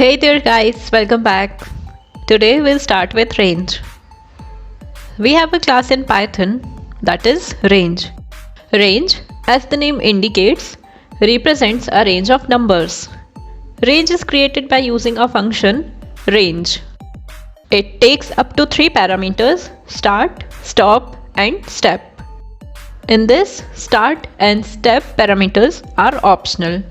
Hey there guys, welcome back. Today we'll start with range. We have a class in Python that is range. Range, as the name indicates, represents a range of numbers. Range is created by using a function range. It takes up to 3 parameters: start, stop and step. In this, start and step parameters are optional.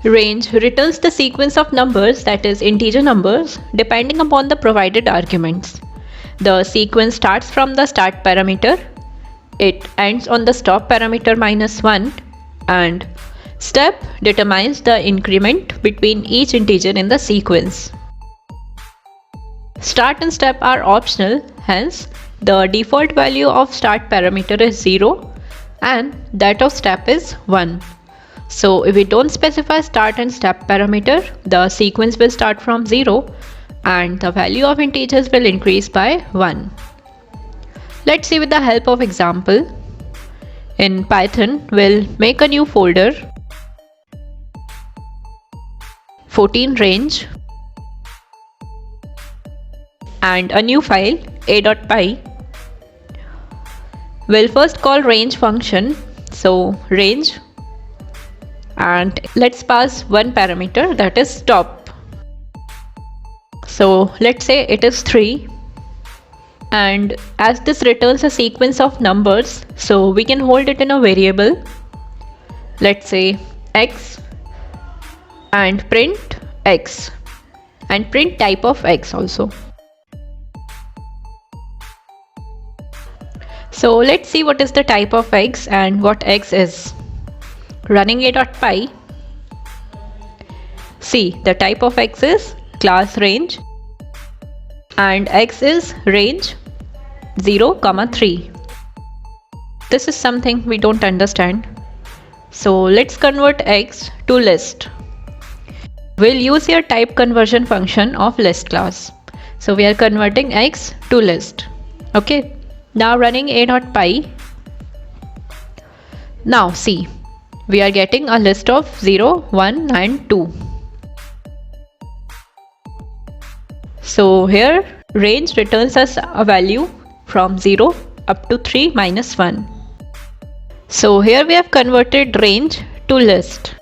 Range returns the sequence of numbers, that is integer numbers, depending upon the provided arguments. The sequence starts from the start parameter, it ends on the stop parameter -1, and step determines the increment between each integer in the sequence. Start and step are optional, hence the default value of start parameter is 0 and that of step is 1. So if we don't specify start and step parameter, the sequence will start from 0 and the value of integers will increase by 1. Let's see with the help of example. In Python, we'll make a new folder, 14 range, and a new file, a.py. We'll first call range function, so range, and let's pass one parameter, that is stop. So let's say it is 3, and as this returns a sequence of numbers, so we can hold it in a variable, let's say x, and print x and print type of x also. So let's see what is the type of x and what x is. Running a.py, see the type of x is class range and x is range 0, 3. This is something we don't understand. So let's convert x to list. We'll use here type conversion function of list class. So we are converting x to list. Okay. Now running a.py. Now see, we are getting a list of 0, 1 and 2. So here range returns us a value from 0 up to 3 minus 1. So here we have converted range to list.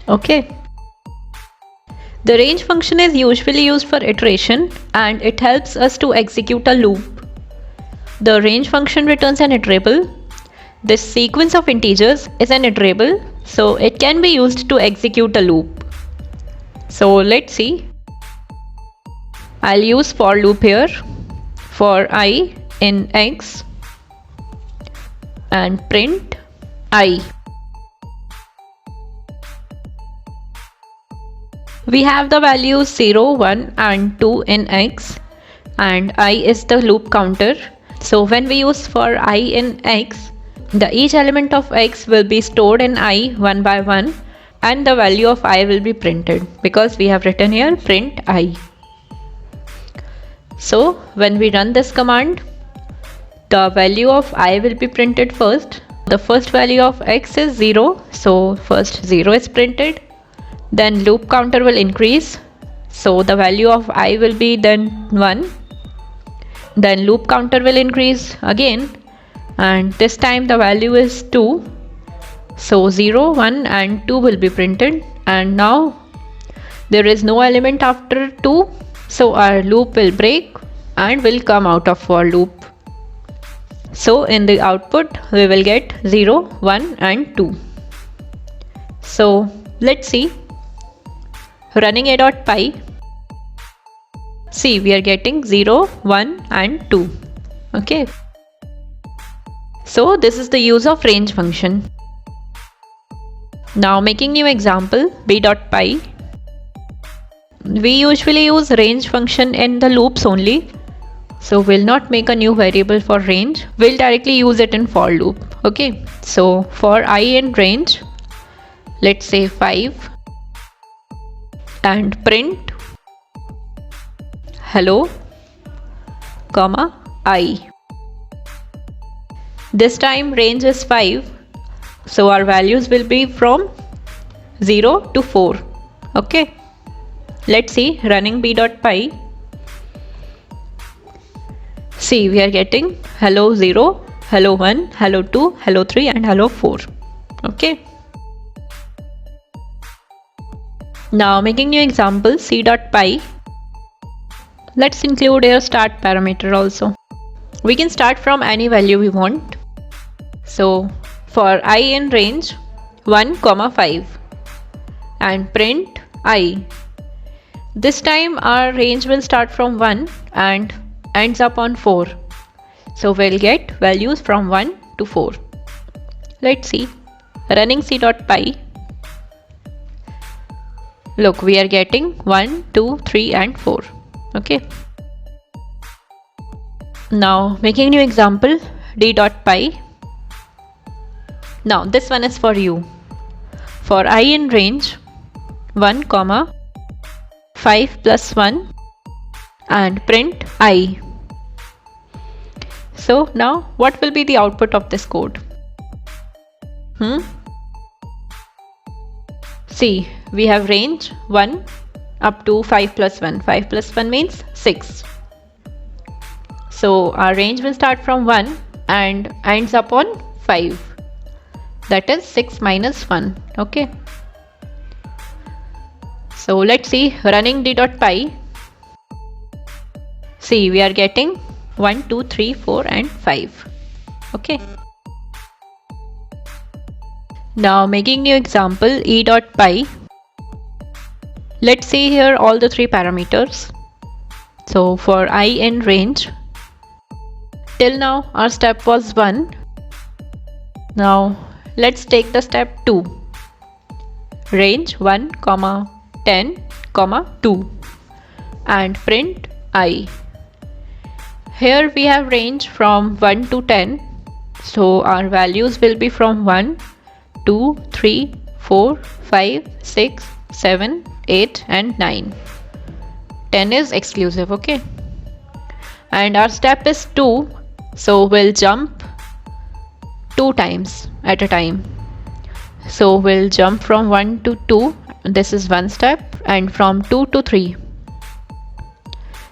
Okay. The range function is usually used for iteration and it helps us to execute a loop. The range function returns an iterable. This sequence of integers is an iterable, so it can be used to execute a loop. So let's see. I'll use for loop here for I in x and print I. We have the values 0, 1 and 2 in x and I is the loop counter. So when we use for I in x, each element of x will be stored in I one by one and the value of I will be printed because we have written here print I. So when we run this command, the value of I will be printed first. The first value of x is 0, so first 0 is printed. Then loop counter will increase, so the value of I will be then 1. Then loop counter will increase again and this time the value is 2. So 0, 1 and 2 will be printed and now there is no element after 2. So our loop will break and will come out of for loop. So in the output we will get 0, 1 and 2. So let's see. Running a.py. See, we are getting 0, 1 and 2. Okay. So this is the use of range function. Now making new example, b.py. We usually use range function in the loops only. So we'll not make a new variable for range. We'll directly use it in for loop. Okay. So for I in range, let's say 5 and print hello, comma I. This time range is 5, so our values will be from 0 to 4. Okay. Let's see running b.py. See, we are getting hello 0, hello 1, hello 2, hello 3 and hello 4. Okay. Now making new example c.py. Let's include here start parameter also. We can start from any value we want. So for I in range 1, 5 and print I. This time our range will start from 1 and ends up on 4. So we'll get values from 1 to 4. Let's see. Running c.py. Look, we are getting 1, 2, 3 and 4. Okay. Now making new example d.py. Now this one is for you. For I in range 1, 5 plus 1 and print I. So now what will be the output of this code? See, we have range 1 up to 5 plus 1. 5 plus 1 means 6. So our range will start from 1 and ends up on 5. That is 6 minus 1. Okay. So let's see running d.py. See, we are getting 1, 2, 3, 4 and 5. Okay. Now making new example e.py. Let's see here all the 3 parameters. So for I in range, till now our step was 1. Now let's take the step 2. Range 1, 10, 2 and print I. Here we have range from 1 to 10. So our values will be from 1, 2, 3, 4, 5, 6, 7, 8 and 9. 10 is exclusive, okay? And our step is 2. So we'll jump 2 times at a time. So we'll jump from 1 to 2. This is one step, and from 2 to 3.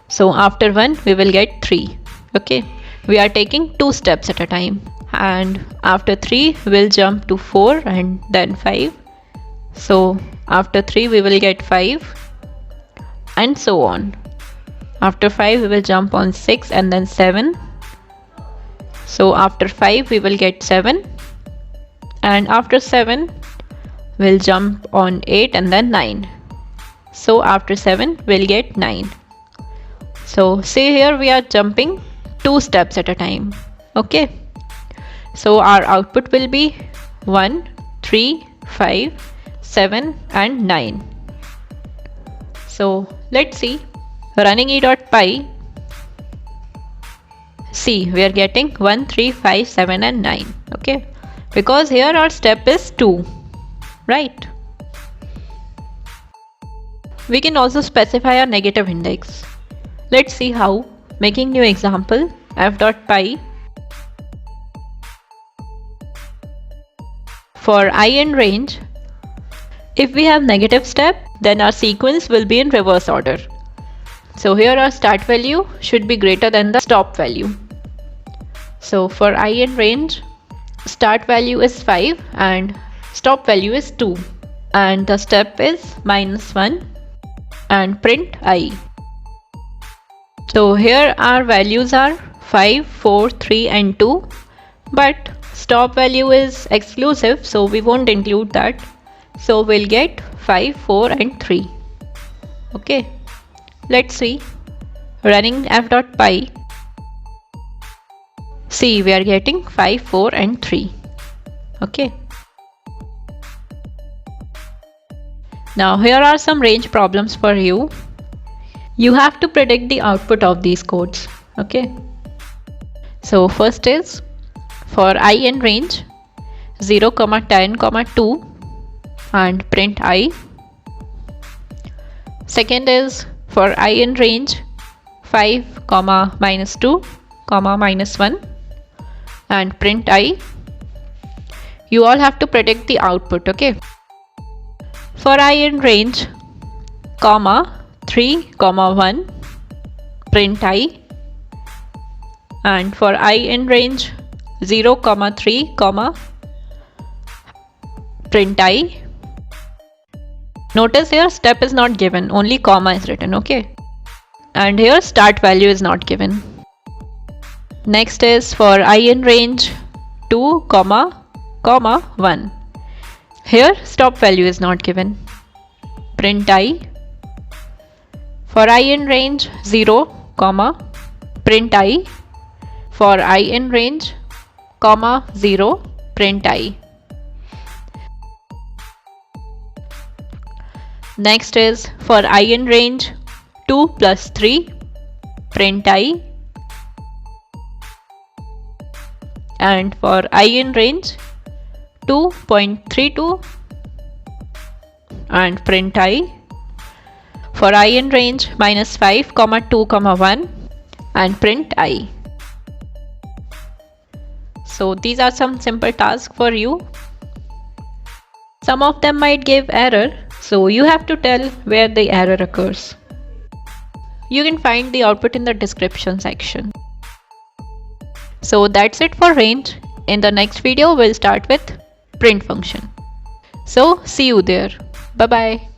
So after 1 we will get 3. Okay, we are taking 2 steps at a time, and after 3 we'll jump to 4 and then 5. So after 3 we will get 5 and so on. After 5 we will jump on 6 and then 7. So after 5 we will get 7, and after 7 we'll jump on 8 and then 9. So after 7 we'll get 9. So see here we are jumping 2 steps at a time. Okay. So our output will be 1, 3, 5, 7 and 9. So let's see running e.py. See, we are getting 1, 3, 5, 7 and 9. Okay, because here our step is 2, right? We can also specify a negative index. Let's see how. Making new example f.py. For I in range, if we have negative step, then our sequence will be in reverse order. So here our start value should be greater than the stop value. So for I in range, start value is 5 and stop value is 2, and the step is -1 and print I. So here our values are 5, 4, 3 and 2, but stop value is exclusive, so we won't include that. So we'll get 5, 4 and 3. Okay, let's see running f.py. See, we are getting 5, 4 and 3. Okay. Now here are some range problems for you. You have to predict the output of these codes. Okay. So first is for I in range 0, 10, 2 and print I. Second is for I in range 5, -2, -1 and print I. You all have to predict the output. Okay. For I in range 3 comma 1 print I, and for I in range 0 comma 3 comma print I. Notice here step is not given, only comma is written, okay? And here start value is not given. Next is for I in range 2 comma 1. Here stop value is not given. Print I. For I in range 0 comma print I. For I in range comma 0 print I. Next is for I in range 2 plus 3 print I, and for I in range 2.32 and print I. For I in range minus 5 comma 2 comma 1 and print I. So these are some simple tasks for you. Some of them might give error, so you have to tell where the error occurs. You can find the output in the description section. So that's it for range. In the next video, we'll start with print function. So see you there. Bye bye.